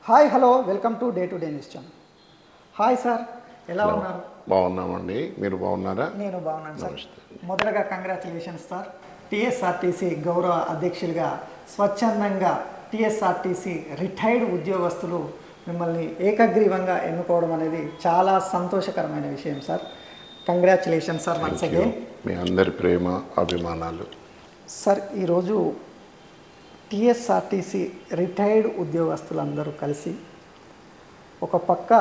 Hi hello welcome to day news channel. Hi sir, ఎలా ఉన్నారు? బాగున్నామండి, మీరు బాగున్నారా? నేను బాగున్నాను సార్. మొదటగా కంగ్రాచులేషన్స్ సార్. టీఎస్ఆర్టీసీ గౌరవ అధ్యక్షులుగా స్వచ్ఛందంగా టీఎస్ఆర్టీసీ రిటైర్డ్ ఉద్యోగస్తులు మిమ్మల్ని ఏకగ్రీవంగా ఎన్నుకోవడం అనేది చాలా సంతోషకరమైన విషయం sir. Congratulations sir once again. మీ అందరి ప్రేమ అభిమానాలు సార్. ఈరోజు టీఎస్ఆర్టీసీ రిటైర్డ్ ఉద్యోగస్తులందరూ కలిసి ఒక పక్క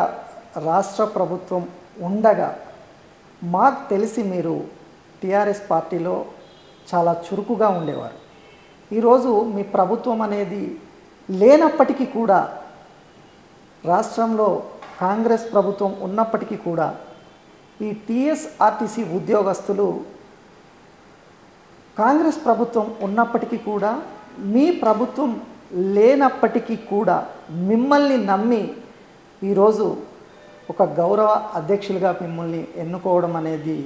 రాష్ట్ర ప్రభుత్వం ఉండగా మాకు తెలిసి మీరు టీఆర్ఎస్ పార్టీలో చాలా చురుకుగా ఉండేవారు. ఈరోజు మీ ప్రభుత్వం అనేది లేనప్పటికీ కూడా, రాష్ట్రంలో కాంగ్రెస్ ప్రభుత్వం ఉన్నప్పటికీ కూడా ఈ టీఎస్ఆర్టీసీ ఉద్యోగస్తులు కాంగ్రెస్ ప్రభుత్వం ఉన్నప్పటికీ కూడా, మీ ప్రభుత్వం లేనప్పటికీ కూడా మిమ్మల్ని నమ్మి ఈరోజు ఒక గౌరవ అధ్యక్షులుగా మిమ్మల్ని ఎన్నుకోవడం అనేది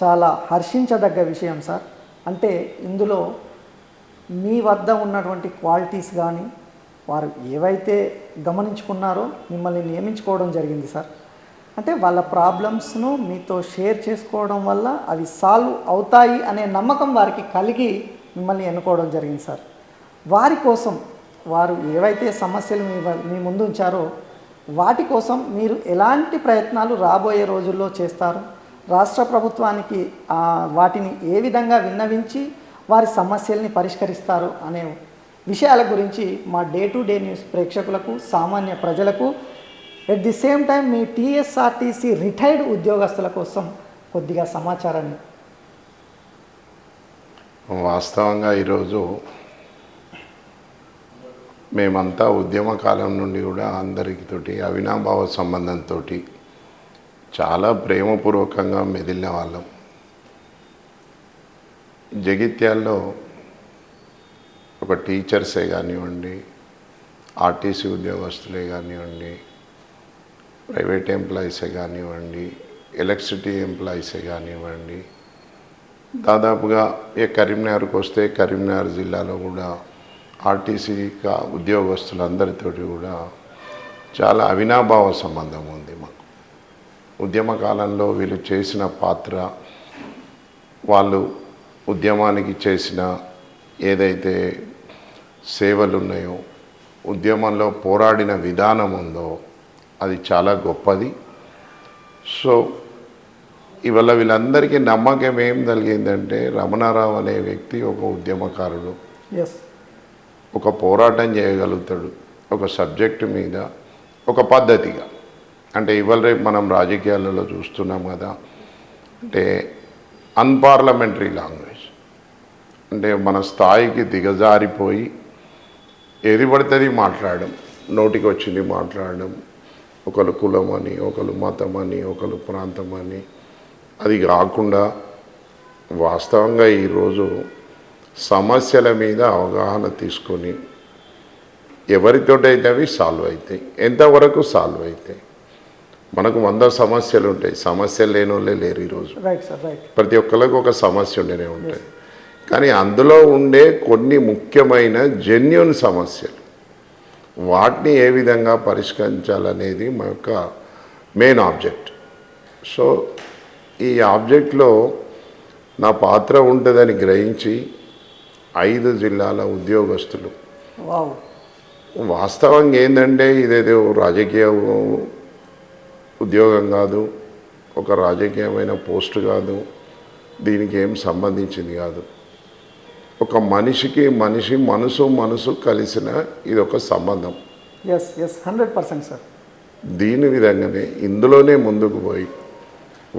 చాలా హర్షించదగ్గ విషయం సార్. అంటే ఇందులో మీ వద్ద ఉన్నటువంటి క్వాలిటీస్ కానీ వారు ఏవైతే గమనించుకున్నారో మిమ్మల్ని నియమించుకోవడం జరిగింది సార్. అంటే వాళ్ళ ప్రాబ్లమ్స్ను మీతో షేర్ చేసుకోవడం వల్ల అవి సాల్వ్ అవుతాయి అనే నమ్మకం వారికి కలిగి మిమ్మల్ని ఎన్నుకోవడం జరిగింది సార్. వారి కోసం వారు ఏవైతే సమస్యలు మీ ముందు ఉంచారో వాటి కోసం మీరు ఎలాంటి ప్రయత్నాలు రాబోయే రోజుల్లో చేస్తారు, రాష్ట్ర ప్రభుత్వానికి వాటిని ఏ విధంగా విన్నవించి వారి సమస్యల్ని పరిష్కరిస్తారు అనే విషయాల గురించి మా డే న్యూస్ ప్రేక్షకులకు, సామాన్య ప్రజలకు, at the same time me TSRTC retired ఉద్యోగస్తుల కోసం కొద్దిగా సమాచారాన్ని. వాస్తవంగా ఈరోజు మేమంతా ఉద్యమ కాలం నుండి కూడా అందరితోటి అవినాభావ సంబంధంతో చాలా ప్రేమపూర్వకంగా మెదిలిన వాళ్ళం. జగిత్యాల్లో ఒక టీచర్సే కానివ్వండి, ఆర్టీసీ ఉద్యోగస్తులే కానివ్వండి, ప్రైవేట్ ఎంప్లాయీసే కానివ్వండి, ఎలక్ట్రిసిటీ ఎంప్లాయీసే కానివ్వండి, దాదాపుగా కరీంనగర్కి వస్తే కరీంనగర్ జిల్లాలో కూడా ఆర్టీసీ ఉద్యోగస్తులందరితో కూడా చాలా అవినాభావ సంబంధం ఉంది మాకు. ఉద్యమ కాలంలో వీళ్ళు చేసిన పాత్ర, వాళ్ళు ఉద్యమానికి చేసిన ఏదైతే సేవలు ఉన్నాయో, ఉద్యమంలో పోరాడిన విధానం ఉందో అది చాలా గొప్పది. సో ఇవాళ వీళ్ళందరికీ నమ్మకం ఏం కలిగిందంటే, రమణారావు అనే వ్యక్తి ఒక ఉద్యమకారుడు, ఒక పోరాటం చేయగలుగుతాడు ఒక సబ్జెక్టు మీద ఒక పద్ధతిగా. అంటే ఇవాళ రేపు మనం రాజకీయాలలో చూస్తున్నాం కదా, అంటే అన్పార్లమెంటరీ లాంగ్వేజ్, అంటే మన స్థాయికి దిగజారిపోయి ఏది పడుతుంది మాట్లాడడం, నోటికి వచ్చింది మాట్లాడడం, ఒకరు కులం అని, ఒకరు మతం అని, ఒకరు ప్రాంతం అని. అది కాకుండా వాస్తవంగా ఈరోజు సమస్యల మీద అవగాహన తీసుకొని ఎవరితోటైతే అవి సాల్వ్ అవుతాయి, ఎంతవరకు సాల్వ్ అవుతాయి. మనకు 100 సమస్యలు ఉంటాయి, సమస్యలు లేని వాళ్ళే లేరు ఈరోజు. ప్రతి ఒక్కరికి ఒక సమస్య ఉండేనే ఉంటాయి. కానీ అందులో ఉండే కొన్ని ముఖ్యమైన జెన్యూన్ సమస్యలు, వాటిని ఏ విధంగా పరిష్కరించాలనేది మా యొక్క మెయిన్ ఆబ్జెక్ట్. సో ఈ ఆబ్జెక్ట్లో నా పాత్ర ఉంటుందని గ్రహించి 5 జిల్లాల ఉద్యోగస్తులు, వాస్తవంగా ఏంటంటే ఇదేదో రాజకీయ ఉద్యోగం కాదు, ఒక రాజకీయమైన పోస్టు కాదు, దీనికి ఏం సంబంధించింది కాదు. ఒక మనిషికి మనిషి మనసు కలిసిన ఇది ఒక సంబంధం. 100% సార్. దీని విధంగానే ఇందులోనే ముందుకు పోయి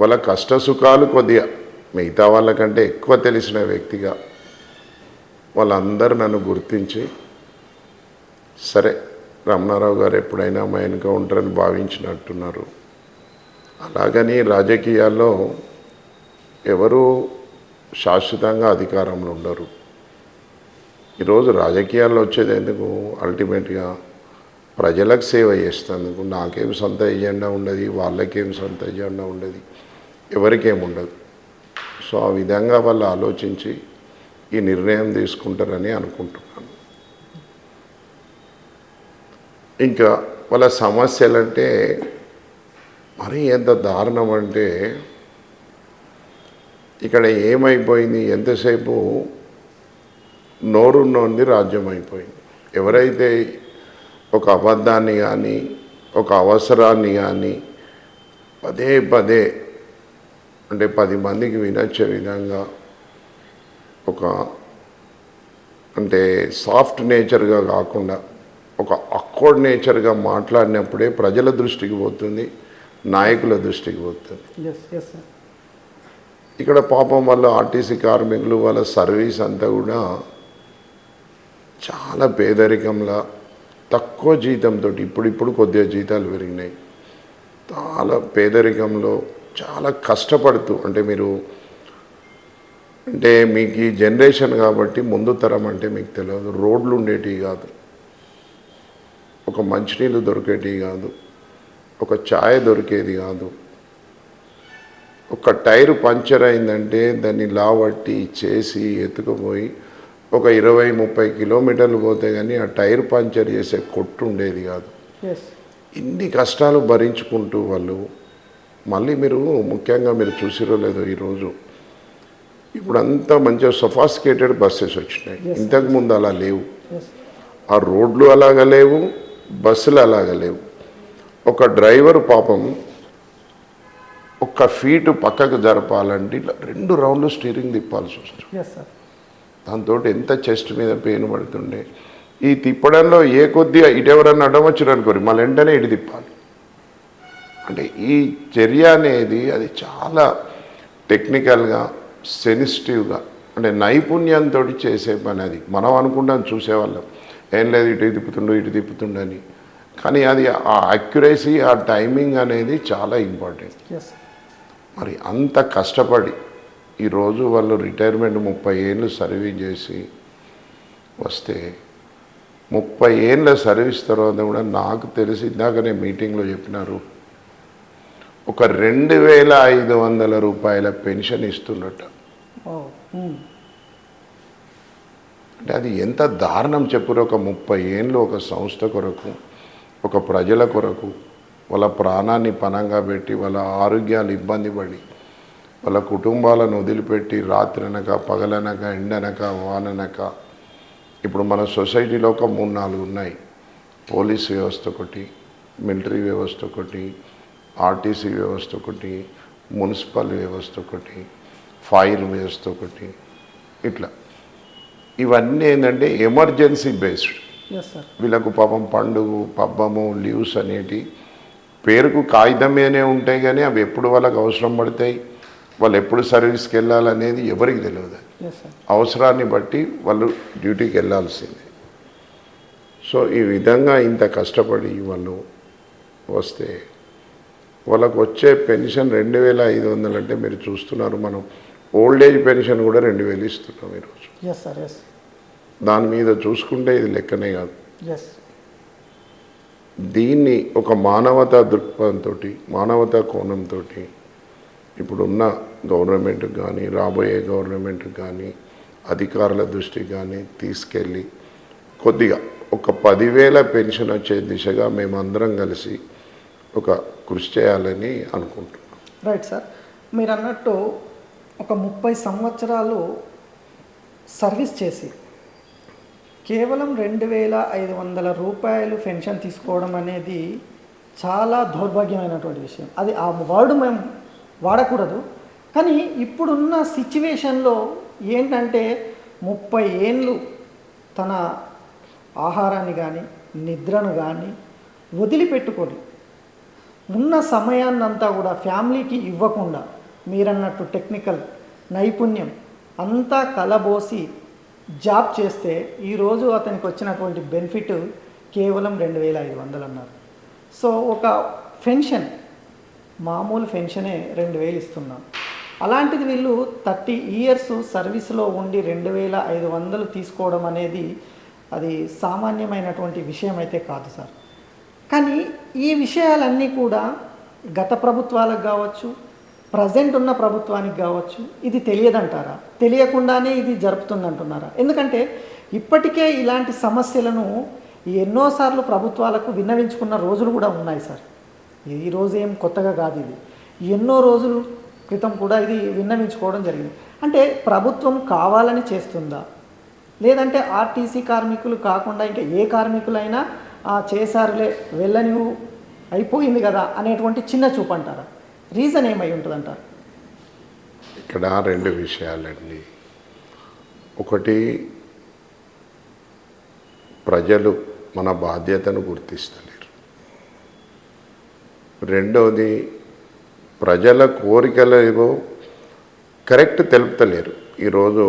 వాళ్ళ కష్ట సుఖాలు కొద్దిగా మిగతా వాళ్ళకంటే ఎక్కువ తెలిసిన వ్యక్తిగా వాళ్ళందరూ నన్ను గుర్తించి, సరే రమణారావు గారు ఎప్పుడైనా మా వెనుక ఉంటారని భావించినట్టున్నారు. అలాగని రాజకీయాల్లో ఎవరు శాశ్వతంగా అధికారంలో ఉండరు. ఈరోజు రాజకీయాల్లో వచ్చేది ఎందుకు, అల్టిమేట్గా ప్రజలకు సేవ చేస్తేందుకు. నాకేం సొంత ఎజెండా ఉండదు, వాళ్ళకేం సొంత ఎజెండా ఉండదు, ఎవరికేముండదు. సో ఆ విధంగా వాళ్ళు ఆలోచించి ఈ నిర్ణయం తీసుకుంటారని అనుకుంటున్నాను. ఇంకా వాళ్ళ సమస్యలంటే మరీ ఎంత దారుణం అంటే ఇక్కడ ఏమైపోయింది, ఎంతసేపు నోరున్నోంది రాజ్యం అయిపోయింది. ఎవరైతే ఒక అబద్ధాన్ని కానీ ఒక అవసరాన్ని కానీ పదే పదే అంటే 10 మందికి వినొచ్చే విధంగా ఒక అంటే సాఫ్ట్ నేచర్గా కాకుండా ఒక అక్వర్డ్ నేచర్గా మాట్లాడినప్పుడే ప్రజల దృష్టికి పోతుంది, నాయకుల దృష్టికి పోతుంది. ఇక్కడ పాపం వల్ల ఆర్టీసీ కార్మికులు వాళ్ళ సర్వీస్ అంతా కూడా చాలా పేదరికంలా తక్కువ జీతంతో, ఇప్పుడు కొద్దిగా జీతాలు పెరిగినాయి, చాలా పేదరికంలో చాలా కష్టపడుతూ, అంటే మీరు అంటే మీకు ఈ జనరేషన్ కాబట్టి ముందు తరం అంటే మీకు తెలియదు, రోడ్లు ఉండేటివి కాదు, ఒక మంచినీళ్ళు దొరికేటివి కాదు, ఒక ఛాయ్ దొరికేది కాదు. ఒక టైరు పంచర్ అయిందంటే దాన్ని లావట్టి చేసి ఎత్తుకుపోయి ఒక 20-30 కిలోమీటర్లు పోతే కానీ ఆ టైర్ పంచర్ చేసే కొట్టు ఉండేది కాదు. ఇన్ని కష్టాలు భరించుకుంటూ వాళ్ళు మళ్ళీ మీరు ముఖ్యంగా మీరు చూసిరో లేదో ఈరోజు ఇప్పుడు అంతా మంచిగా సొఫాస్టికేటెడ్ బస్సెస్ వచ్చినాయి. ఇంతకుముందు అలా లేవు, ఆ రోడ్లు అలాగ లేవు, బస్సులు అలాగ లేవు. ఒక డ్రైవర్ పాపం ఒక్క ఫీటు పక్కకు జరపాలంటే ఇట్లా 2 రౌండ్లు స్టీరింగ్ తిప్పాల్సి వస్తుంది. దాంతో ఎంత చెస్ట్ మీద పెయిన్ పడుతుండే. ఈ తిప్పడంలో ఏ కొద్దిగా ఇటెవరన్నా అడ్డం వచ్చారు అనుకోరు మళ్ళీ వెంటనే ఇటు తిప్పాలి. అంటే ఈ చర్య అనేది అది చాలా టెక్నికల్గా సెన్సిటివ్గా అంటే నైపుణ్యంతో చేసే పని. అది మనం అనుకుంటాం చూసేవాళ్ళం ఏం లేదు ఇటు తిప్పుతుండని, కానీ అది ఆ అక్యురసీ ఆ టైమింగ్ అనేది చాలా ఇంపార్టెంట్. మరి అంత కష్టపడి ఈరోజు వాళ్ళు రిటైర్మెంట్ 30 ఏళ్ళు సర్వీస్ చేసి వస్తే 30 ఏళ్ళ సర్వీస్ తర్వాత కూడా నాకు తెలిసి ఇందాకనే మీటింగ్లో చెప్పినారు ఒక 2500 రూపాయల పెన్షన్ ఇస్తున్నట్టు. అంటే అది ఎంత దారుణం చెప్పురు. ఒక 30 ఏళ్ళు ఒక సంస్థ కొరకు, ఒక ప్రజల కొరకు వాళ్ళ ప్రాణాన్ని పణంగా పెట్టి వాళ్ళ ఆరోగ్యాలు ఇబ్బంది పడి వాళ్ళ కుటుంబాలను వదిలిపెట్టి రాత్రనక పగలనక ఎండనక వాననక ఇప్పుడు మన సొసైటీలో ఒక 3-4 ఉన్నాయి. పోలీస్ వ్యవస్థ ఒకటి, మిలిటరీ వ్యవస్థ ఒకటి, ఆర్టీసీ వ్యవస్థ ఒకటి, మున్సిపల్ వ్యవస్థ ఒకటి, ఫైర్ వ్యవస్థ ఒకటి. ఇట్లా ఇవన్నీ ఏంటంటే ఎమర్జెన్సీ బేస్డ్. వీళ్ళకు పాపం పండుగ పబ్బము లీవ్స్ అనేటి పేరుకు కాగితం మీదనే ఉంటాయి, కానీ అవి ఎప్పుడు వాళ్ళకి అవసరం పడతాయి, వాళ్ళు ఎప్పుడు సర్వీస్కి వెళ్ళాలనేది ఎవరికి తెలియదు. అవసరాన్ని బట్టి వాళ్ళు డ్యూటీకి వెళ్ళాల్సిందే. సో ఈ విధంగా ఇంత కష్టపడి వాళ్ళు వస్తే వాళ్ళకు వచ్చే పెన్షన్ 2500 అంటే మీరు చూస్తున్నారు. మనం ఓల్డ్ ఏజ్ పెన్షన్ కూడా 2000 ఇస్తున్నాం ఈరోజు. దాని మీద చూసుకుంటే ఇది లెక్కనే కాదు. దీన్ని ఒక మానవతా దృక్పథంతో, మానవతా కోణంతో ఇప్పుడున్న గవర్నమెంట్కి కానీ రాబోయే గవర్నమెంట్కి కానీ అధికారుల దృష్టికి కానీ తీసుకెళ్ళి కొద్దిగా ఒక 10,000 పెన్షన్ వచ్చే దిశగా మేమందరం కలిసి ఒక కృషి చేయాలని అనుకుంటున్నాం. రైట్ సార్, మీరు అన్నట్టు ఒక 30 సంవత్సరాలు సర్వీస్ చేసి కేవలం 2500 రూపాయలు పెన్షన్ తీసుకోవడం అనేది చాలా దౌర్భాగ్యమైనటువంటి విషయం. అది ఆ వర్డ్ మేము వాడకూడదు, కానీ ఇప్పుడున్న సిచ్యువేషన్లో ఏంటంటే 30 ఏళ్ళు తన ఆహారాన్ని కానీ నిద్రను కానీ వదిలిపెట్టుకొని ఉన్న సమయాన్నంతా కూడా ఫ్యామిలీకి ఇవ్వకుండా మీరన్నట్టు టెక్నికల్ నైపుణ్యం అంతా కలబోసి జాబ్ చేస్తే ఈరోజు అతనికి వచ్చినటువంటి బెనిఫిట్ కేవలం 2500 అన్నారు. సో ఒక పెన్షన్ మామూలు పెన్షనే 2000 ఇస్తున్నాం. అలాంటిది వీళ్ళు 30 ఇయర్స్ సర్వీస్లో ఉండి 2500 తీసుకోవడం అనేది అది సామాన్యమైనటువంటి విషయం అయితే కాదు సార్. కానీ ఈ విషయాలన్నీ కూడా గత ప్రభుత్వాలకు కావచ్చు, ప్రజెంట్ ఉన్న ప్రభుత్వానికి కావచ్చు ఇది తెలియదంటారా? తెలియకుండానే ఇది జరుపుతుందంటున్నారా? ఎందుకంటే ఇప్పటికే ఇలాంటి సమస్యలను ఎన్నోసార్లు ప్రభుత్వాలకు విన్నవించుకున్న రోజులు కూడా ఉన్నాయి సార్. ఈ రోజు ఏం కొత్తగా కాదు, ఇది ఎన్నో రోజుల క్రితం కూడా ఇది విన్నవించుకోవడం జరిగింది. అంటే ప్రభుత్వం కావాలని చేస్తుందా, లేదంటే ఆర్టీసీ కార్మికులు కాకుండా ఇంకా ఏ కార్మికులైనా చేశారులే వెళ్ళని అయిపోయింది కదా అనేటువంటి చిన్న చూపు అంటారా? రీజన్ ఏమై ఉంటుందంటారు? ఇక్కడ రెండు విషయాలండి. ఒకటి, ప్రజలు మన బాధ్యతను గుర్తిస్తలేరు. రెండవది, ప్రజల కోరికలు ఏవో కరెక్ట్ తెలుపుతలేరు. ఈరోజు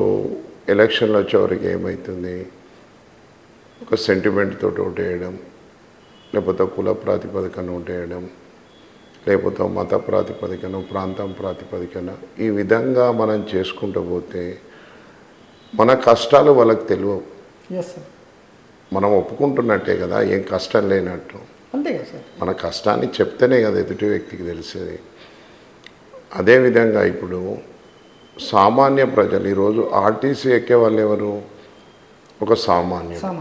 ఎలక్షన్లు వచ్చేవరకు ఏమవుతుంది, ఒక సెంటిమెంట్ తోటి ఓటేయడం, లేకపోతే కుల ప్రాతిపదికన ఓటేయడం, లేకపోతే మత ప్రాతిపదికన, ప్రాంతం ప్రాతిపదికన, ఈ విధంగా మనం చేసుకుంటూ పోతే మన కష్టాలు వాళ్ళకి తెలియవు. మనం ఒప్పుకుంటున్నట్టే కదా, ఏం కష్టం లేనట్టు. అంతే కదా సార్. మన కష్టాన్ని చెప్తేనే కదా ఎదుటి వ్యక్తికి తెలిసేది. అదేవిధంగా ఇప్పుడు సామాన్య ప్రజలు, ఈరోజు ఆర్టీసీ ఎక్కే వాళ్ళు ఎవరు? ఒక సామాన్యుడు.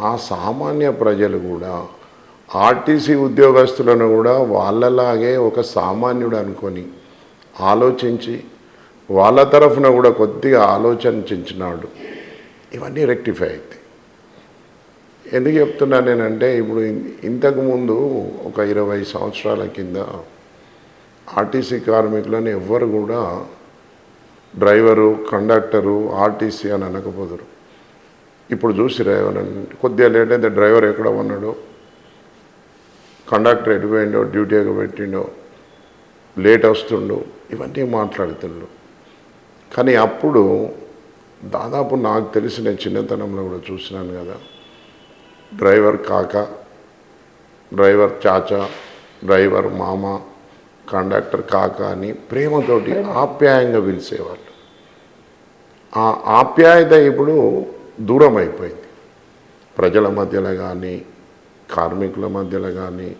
ఆ సామాన్య ప్రజలు కూడా ఆర్టీసీ ఉద్యోగస్తులను కూడా వాళ్ళలాగే ఒక సామాన్యుడు అనుకొని ఆలోచించి వాళ్ళ తరఫున కూడా కొద్దిగా ఆలోచించినాడు, ఇవన్నీ రెక్టిఫై అవుతాయి. ఎందుకు చెప్తున్నా నేనంటే, ఇప్పుడు ఇంతకుముందు ఒక 20 సంవత్సరాల కింద ఆర్టీసీ కార్మికులను ఎవ్వరు కూడా డ్రైవరు, కండక్టరు, ఆర్టీసీ అని అనకపోదురు. ఇప్పుడు చూసిరా ఏమనంటే, కొద్దిగా లేట్ అయితే డ్రైవర్ ఎక్కడ ఉన్నాడో, కండక్టర్ ఎటుపోయిండో, డ్యూటీ ఎక్కడ పెట్టిండో, లేట్ వస్తుండో, ఇవన్నీ మాట్లాడుతుండ్రు. కానీ అప్పుడు దాదాపు నాకు తెలిసిన చిన్నతనంలో కూడా చూసినాను కదా, డ్రైవర్ కాక, డ్రైవర్ చాచా, డ్రైవర్ మామ, కండక్టర్ కాక అని ప్రేమతోటి ఆప్యాయంగా పిలిచేవాళ్ళు. ఆ ఆప్యాయత ఇప్పుడు దూరం అయిపోయింది. ప్రజల మధ్యలో కానీ, కార్మికుల మధ్యలో కానీ,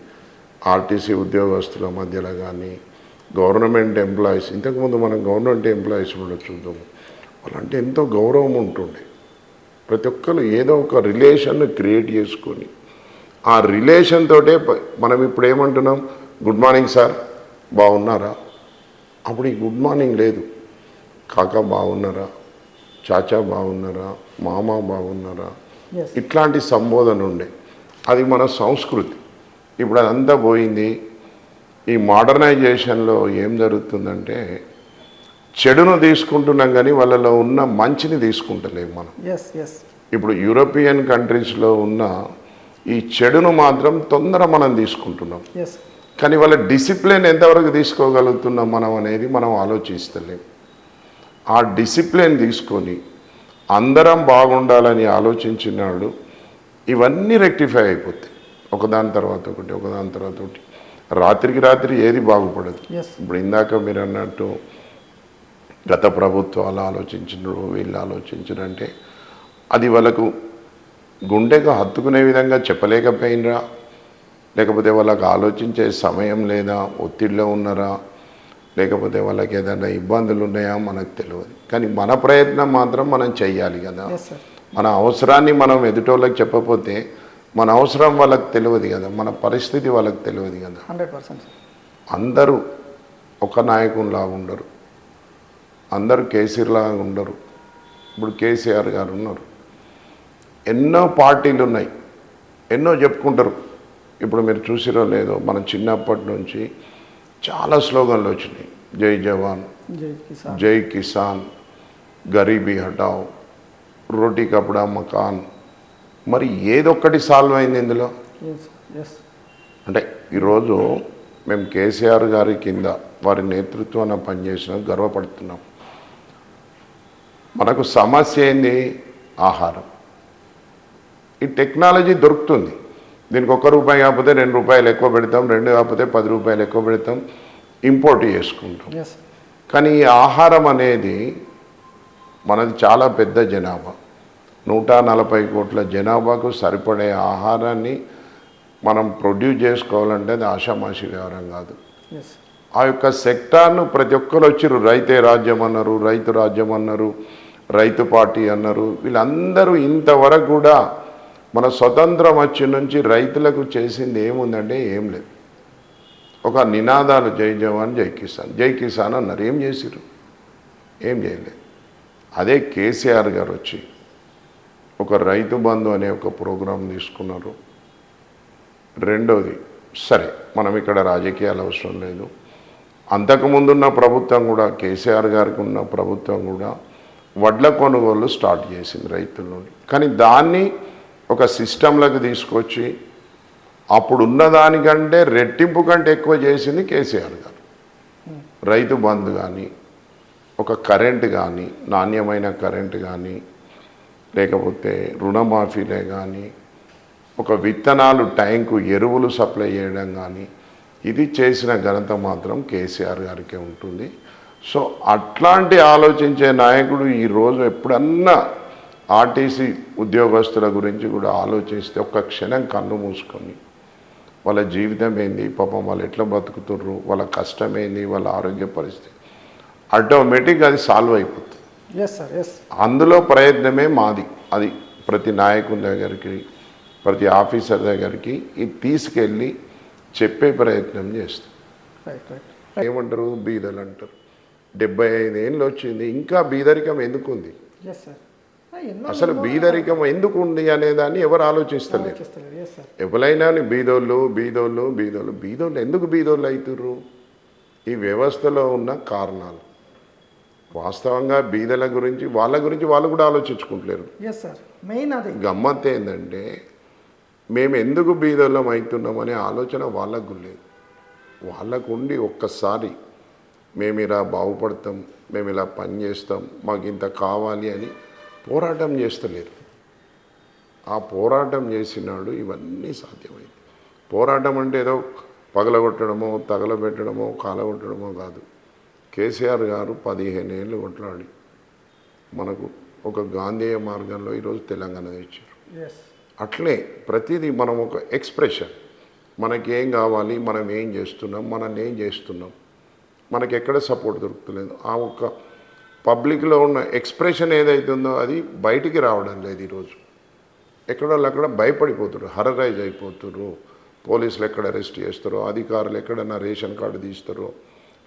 ఆర్టీసీ ఉద్యోగస్తుల మధ్యలో కానీ, గవర్నమెంట్ ఎంప్లాయీస్, ఇంతకుముందు మనం గవర్నమెంట్ ఎంప్లాయీస్ కూడా చూద్దాము, వాళ్ళంటే ఎంతో గౌరవం ఉంటుండే. ప్రతి ఒక్కరు ఏదో ఒక రిలేషన్ను క్రియేట్ చేసుకొని, ఆ రిలేషన్ తోటే మనం ఇప్పుడు ఏమంటున్నాం, గుడ్ మార్నింగ్ సార్, బాగున్నారా? అప్పుడు ఈ గుడ్ మార్నింగ్ లేదు. కాకా బాగున్నారా, చాచా బాగున్నారా, మామ బాగున్నారా, ఇట్లాంటి సంబోధన ఉండే. అది మన సంస్కృతి. ఇప్పుడు అదంతా పోయింది. ఈ మోడర్నైజేషన్లో ఏం జరుగుతుందంటే, చెడును తీసుకుంటున్నాం కానీ వాళ్ళలో ఉన్న మంచిని తీసుకుంటలేము మనం. ఇప్పుడు యూరోపియన్ కంట్రీస్లో ఉన్న ఈ చెడును మాత్రం తొందర మనం తీసుకుంటున్నాం, కానీ వాళ్ళ డిసిప్లిన్ ఎంతవరకు తీసుకోగలుగుతున్నాం మనం అనేది మనం ఆలోచిస్తలేం. ఆ డిసిప్లిన్ తీసుకొని అందరం బాగుండాలని ఆలోచించినాడు, ఇవన్నీ రెక్టిఫై అయిపోతాయి. ఒకదాని తర్వాత ఒకటి, ఒకదాని తర్వాత ఒకటి, రాత్రికి రాత్రి ఏది బాగుపడదు. ఇప్పుడు ఇందాక మీరు అన్నట్టు గత ప్రభుత్వాలు ఆలోచించినారు, వీళ్ళు ఆలోచించారంటే అది వాళ్ళకు గుండెకు హత్తుకునే విధంగా చెప్పలేకపోయినరా, లేకపోతే వాళ్ళకి ఆలోచించే సమయం లేదా, ఒత్తిడిలో ఉన్నారా, లేకపోతే వాళ్ళకి ఏదైనా ఇబ్బందులు ఉన్నాయా మనకు తెలియదు. కానీ మన ప్రయత్నం మాత్రం మనం చెయ్యాలి కదా. మన అవసరాన్ని మనం ఎదుటోళ్ళకి చెప్పకపోతే మన అవసరం వాళ్ళకి తెలియదు కదా, మన పరిస్థితి వాళ్ళకి తెలియదు కదా. 100%. అందరూ ఒక నాయకునిలాగా ఉండరు, అందరూ కేసీఆర్లాగా ఉండరు. ఇప్పుడు కేసీఆర్ గారు ఉన్నారు, ఎన్నో పార్టీలు ఉన్నాయి, ఎన్నో చెప్పుకుంటారు. ఇప్పుడు మీరు చూసిరో లేదో, మనం చిన్నప్పటి నుంచి చాలా స్లోగన్లు వచ్చినాయి. జై జవాన్, జై కిసాన్, గరీబీ హటావ్, రోటీ కపడా మకాన్. మరి ఏదొక్కటి సాల్వ్ అయింది ఇందులో? అంటే ఈరోజు మేము కేసీఆర్ గారి కింద వారి నేతృత్వాన పనిచేసిన గర్వపడుతున్నాం. మనకు సమస్య ఏంది? ఆహారం. ఈ టెక్నాలజీ దొరుకుతుంది, దీనికి ₹1 కాకపోతే ₹2 ఎక్కువ పెడతాం, 2 కాకపోతే ₹10 ఎక్కువ పెడతాం, ఇంపోర్ట్ చేసుకుంటాం. కానీ ఈ ఆహారం అనేది మనది చాలా పెద్ద జనాభా, 140 కోట్ల జనాభాకు సరిపడే ఆహారాన్ని మనం ప్రొడ్యూస్ చేసుకోవాలంటే అది ఆషామాషి వ్యవహారం కాదు. ఆ యొక్క సెక్టార్ను ప్రతి ఒక్కరు వచ్చిర్రు, రైతే రాజ్యం అన్నారు, రైతు రాజ్యం అన్నారు, రైతు పార్టీ అన్నారు. వీళ్ళందరూ ఇంతవరకు కూడా మన స్వతంత్రం వచ్చి నుంచి రైతులకు చేసింది ఏముందంటే ఏం లేదు. ఒక నినాదాలు జై జవాన్ జై కిసాన్ అన్నారు. ఏం చేసిర్రు? ఏం చేయలేదు. అదే కేసీఆర్ గారు వచ్చి ఒక రైతు బంధు అనే ఒక ప్రోగ్రాం తీసుకున్నారు. రెండోది, సరే మనం ఇక్కడ రాజకీయాలు అవసరం లేదు, అంతకుముందున్న ప్రభుత్వం కూడా కేసీఆర్ గారికి ఉన్న ప్రభుత్వం కూడా వడ్ల కొనుగోలు స్టార్ట్ చేసింది రైతుల్లోని. కానీ దాన్ని ఒక సిస్టంలోకి తీసుకొచ్చి అప్పుడు ఉన్నదానికంటే రెట్టింపు కంటే ఎక్కువ చేసింది కేసీఆర్ గారు. రైతు బంధు కానీ, ఒక కరెంటు కానీ, నాణ్యమైన కరెంటు కానీ, లేకపోతే రుణమాఫీలే కానీ, ఒక విత్తనాలు టైంకు ఎరువులు సప్లై చేయడం కానీ, ఇది చేసిన ఘనత మాత్రం కేసీఆర్ గారికే ఉంటుంది. సో అట్లాంటి ఆలోచించే నాయకుడు ఈరోజు ఎప్పుడన్నా ఆర్టీసీ ఉద్యోగస్తుల గురించి కూడా ఆలోచిస్తే ఒక్క క్షణం కన్ను మూసుకొని వాళ్ళ జీవితం ఏంది, పాపం వాళ్ళు ఎట్లా బతుకుతుర్రు, వాళ్ళ కష్టం ఏంది, వాళ్ళ ఆరోగ్య పరిస్థితి, ఆటోమేటిక్గా అది సాల్వ్ అయిపోతుంది. అందులో ప్రయత్నమే మాది. అది ప్రతి నాయకుని దగ్గరికి, ప్రతి ఆఫీసర్ దగ్గరికి ఇది తీసుకెళ్ళి చెప్పే ప్రయత్నం చేస్తాం. ఏమంటారు, బీదలు అంటారు. 75 ఏళ్ళు వచ్చింది, ఇంకా బీదరికం ఎందుకుంది? అసలు బీదరికం ఎందుకు ఉంది అనేదాన్ని ఎవరు ఆలోచిస్తలేరు. ఎవరైనా బీదోళ్ళు ఎందుకు బీదోళ్ళు అవుతుర్రు? ఈ వ్యవస్థలో ఉన్న కారణాలు. వాస్తవంగా బీదల గురించి వాళ్ళు కూడా ఆలోచించుకుంటలేరు. గమ్మత్ ఏంటంటే మేము ఎందుకు బీదోళ్ళం అవుతున్నామనే ఆలోచన వాళ్ళకు లేదు. వాళ్ళకు ఉండి ఒక్కసారి మేము ఇలా బాగుపడతాం, మేము ఇలా పని చేస్తాం, మాకు ఇంత కావాలి అని పోరాటం చేస్తలేరు. ఆ పోరాటం చేసినాడు ఇవన్నీ సాధ్యమైంది. పోరాటం అంటే ఏదో పగలగొట్టడమో, తగలబెట్టడమో, కాలగొట్టడమో కాదు. కేసీఆర్ గారు 15 ఏళ్ళు కొట్లాడి మనకు ఒక గాంధేయ మార్గంలో ఈరోజు తెలంగాణ తెచ్చారు. అట్లే ప్రతిదీ మనం ఒక ఎక్స్ప్రెషన్, మనకేం కావాలి, మనం ఏం చేస్తున్నాం, మనం ఏం చేస్తున్నాం, మనకి ఎక్కడ సపోర్ట్ దొరుకుతలేదు. ఆ ఒక్క పబ్లిక్లో ఉన్న ఎక్స్ప్రెషన్ ఏదైతుందో అది బయటికి రావడం లేదు. ఈరోజు ఎక్కడోళ్ళు భయపడిపోతున్నారు, హరరైజ్ అయిపోతున్నారు. పోలీసులు ఎక్కడ అరెస్ట్ చేస్తారో, అధికారులు ఎక్కడన్నా రేషన్ కార్డు తీస్తారో,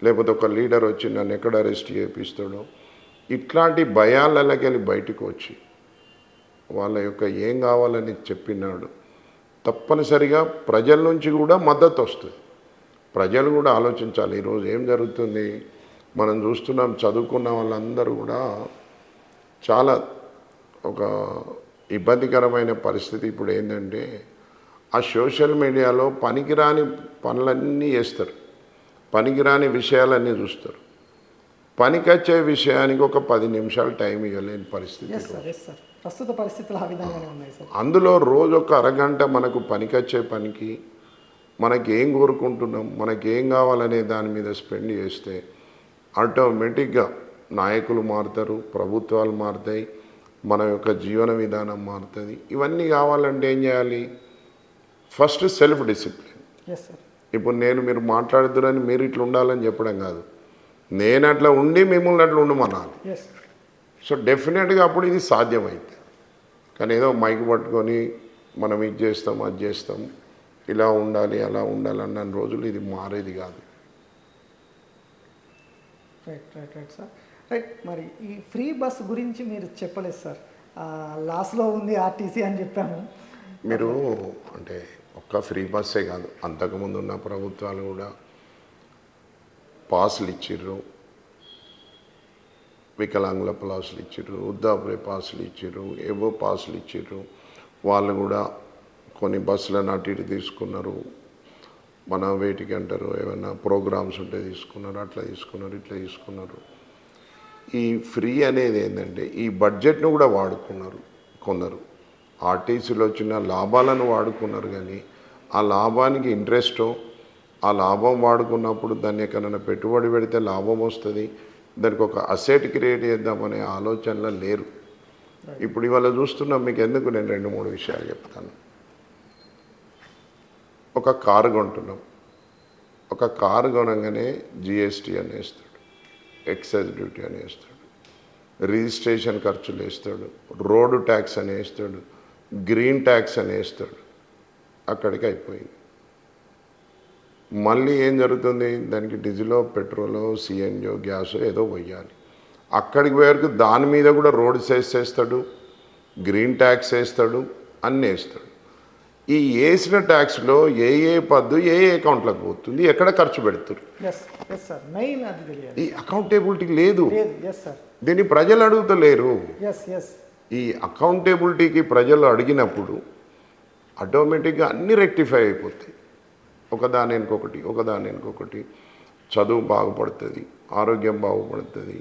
లేకపోతే ఒక లీడర్ వచ్చి నన్ను ఎక్కడ అరెస్ట్ చేపిస్తాడో, ఇట్లాంటి భయాలకి వెళ్ళి బయటకు వచ్చి వాళ్ళ యొక్క ఏం కావాలని చెప్పినాడు. తప్పనిసరిగా ప్రజల నుంచి కూడా మద్దతు వస్తుంది. ప్రజలు కూడా ఆలోచించాలి. ఈరోజు ఏం జరుగుతుంది మనం చూస్తున్నాం. చదువుకున్న వాళ్ళందరూ కూడా చాలా ఒక ఇబ్బందికరమైన పరిస్థితి ఇప్పుడు ఏంటంటే ఆ సోషల్ మీడియాలో పనికిరాని పనులన్నీ చేస్తారు, పనికిరాని విషయాలన్నీ చూస్తారు. పనికొచ్చే విషయానికి ఒక 10 నిమిషాలు టైం ఇవ్వలేని పరిస్థితి. ప్రస్తుత పరిస్థితులు ఆ విధంగానే ఉన్నాయి సార్. అందులో రోజు ఒక అరగంట మనకు పనికొచ్చే పనికి, మనకి ఏం కోరుకుంటున్నాం, మనకి ఏం కావాలనే దాని మీద స్పెండ్ చేస్తే ఆటోమేటిక్గా నాయకులు మారుతారు, ప్రభుత్వాలు మారుతాయి, మన యొక్క జీవన విధానం మారుతుంది. ఇవన్నీ కావాలంటే ఏం చేయాలి? First self discipline. ఇప్పుడు మీరు మాట్లాడుతురని మీరు ఇట్లా ఉండాలని చెప్పడం కాదు, నేను అట్లా ఉండి మిమ్మల్ని అట్లా ఉండమనాలి. సో డెఫినెట్గా అప్పుడు ఇది సాధ్యమైంది. కానీ ఏదో మైక్ పట్టుకొని మనం ఇది చేస్తాం, అది చేస్తాం, ఇలా ఉండాలి, అలా ఉండాలి అన్న రోజులు ఇది మారేది కాదు. Right sir. రైట్. మరి ఈ ఫ్రీ బస్ గురించి మీరు చెప్పలేదు సార్. లాస్లో ఉంది ఆర్టీసీ అని చెప్పాము. మీరు అంటే ఒక్క ఫ్రీ బస్సే కాదు, అంతకుముందు ఉన్న ప్రభుత్వాలు కూడా పాసులు ఇచ్చిర్రు, వికలాంగుల పాసులు ఇచ్చిర్రు, వృద్ధాప్య పాసులు ఇచ్చిర్రు, ఏవో పాసులు ఇచ్చిర్రు. వాళ్ళు కూడా కొన్ని బస్సులను అటు ఇటు తీసుకున్నారు. మన వేటికి అంటారు, ఏమైనా ప్రోగ్రామ్స్ ఉంటే తీసుకున్నారు, అట్లా తీసుకున్నారు, ఇట్లా తీసుకున్నారు. ఈ ఫ్రీ అనేది ఏంటంటే ఈ బడ్జెట్ను కూడా వాడుకున్నారు కొందరు. ఆర్టీసీలో వచ్చిన లాభాలను వాడుకున్నారు, కానీ ఆ లాభానికి ఇంట్రెస్టో, ఆ లాభం వాడుకున్నప్పుడు దాన్ని ఎక్కడైనా పెట్టుబడి పెడితే లాభం వస్తుంది, దానికి ఒక అసెట్ క్రియేట్ చేద్దామనే ఆలోచనలో లేరు. ఇప్పుడు ఇవాళ చూస్తున్నాం. మీకు ఎందుకు నేను 2-3 విషయాలు చెప్తాను. ఒక కారు కొంటున్నాం. ఒక కారు కొనగానే జిఎస్టీ అనేస్తాడు, ఎక్సైజ్ డ్యూటీ అనేస్తాడు, రిజిస్ట్రేషన్ ఖర్చులు వేస్తాడు, రోడ్డు ట్యాక్స్ అనేస్తాడు, గ్రీన్ ట్యాక్స్ అని వేస్తాడు, అక్కడికి అయిపోయింది. మళ్ళీ ఏం జరుగుతుంది, దానికి డీజిలో పెట్రోలో సిఎన్జో గ్యాస్ ఏదో పోయాలి. అక్కడికి పోయేవరకు దాని మీద కూడా రోడ్ సెస్ వేస్తాడు, గ్రీన్ ట్యాక్స్ వేస్తాడు, అన్నీ వేస్తాడు. ఈ వేసిన ట్యాక్స్లో ఏ పద్దు ఏ అకౌంట్లకు పోతుంది, ఎక్కడ ఖర్చు పెడుతున్నారు, ఈ అకౌంటబిలిటీ లేదు. దీన్ని ప్రజలు అడుగుతలేరు. ఈ అకౌంటబిలిటీకి ప్రజలు అడిగినప్పుడు ఆటోమేటిక్గా అన్నీ రెక్టిఫై అయిపోతాయి. ఒకదాని వెనుకొకటి చదువు బాగుపడుతుంది, ఆరోగ్యం బాగుపడుతుంది,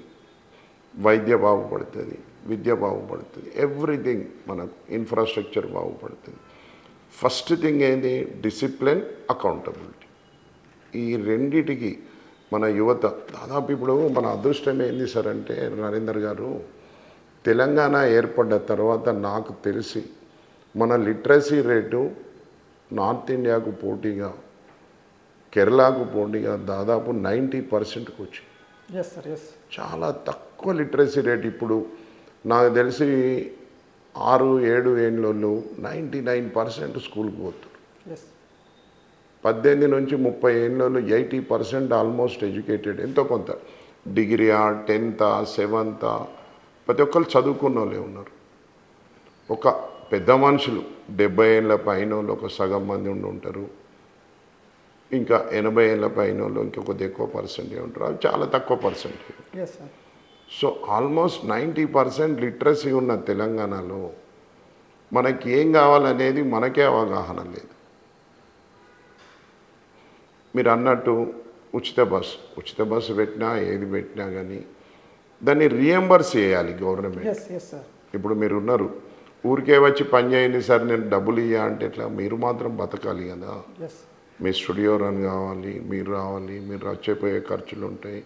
వైద్య బాగుపడుతుంది, విద్య బాగుపడుతుంది, ఎవ్రీథింగ్ మనకు ఇన్ఫ్రాస్ట్రక్చర్ బాగుపడుతుంది. ఫస్ట్ థింగ్ ఏంది, డిసిప్లిన్, అకౌంటబిలిటీ. ఈ రెండిటికి మన యువత దాదాపు ఇప్పుడు మన అదృష్టం ఏంది సార్ అంటే, నరేందర్ గారు, తెలంగాణ ఏర్పడ్డ తర్వాత నాకు తెలిసి మన లిటరసీ రేటు నార్త్ ఇండియాకు పోటీగా, కేరళకు పోటీగా దాదాపు 90%కి వచ్చింది. చాలా తక్కువ లిటరసీ రేట్. ఇప్పుడు నాకు తెలిసి 6-7 ఏళ్ళలో 99% స్కూల్కి పోతారు. 18 నుంచి 30 ఏళ్ళలో 80% ఆల్మోస్ట్ ఎడ్యుకేటెడ్, ఎంతో కొంత డిగ్రీయా, 10th, 7th, ప్రతి ఒక్కరు చదువుకున్న వాళ్ళే ఉన్నారు. ఒక పెద్ద మనుషులు 70 ఏళ్ళ పైన వాళ్ళు ఒక సగం మంది ఉంటారు, ఇంకా 80 ఏళ్ళ పైన వాళ్ళు ఇంకొక ఎక్కువ పర్సెంటే ఉంటారు. అవి చాలా తక్కువ పర్సెంటేజ్. సో ఆల్మోస్ట్ 90% లిటరసీ ఉన్న తెలంగాణలో మనకి ఏం కావాలనేది మనకే అవగాహన లేదు. మీరు అన్నట్టు ఉచిత బస్సు పెట్టినా ఏది పెట్టినా కానీ దాన్ని రియంబర్స్ చేయాలి గవర్నమెంట్. ఇప్పుడు మీరు ఉన్నారు, ఊరికే వచ్చి పని చేయండి సార్ నేను డబ్బులు ఇయ్యా అంటే ఎట్లా, మీరు మాత్రం బతకాలి కదా. మీ స్టూడియో రన్ కావాలి, మీరు రావాలి, మీరు వచ్చేపోయే ఖర్చులు ఉంటాయి,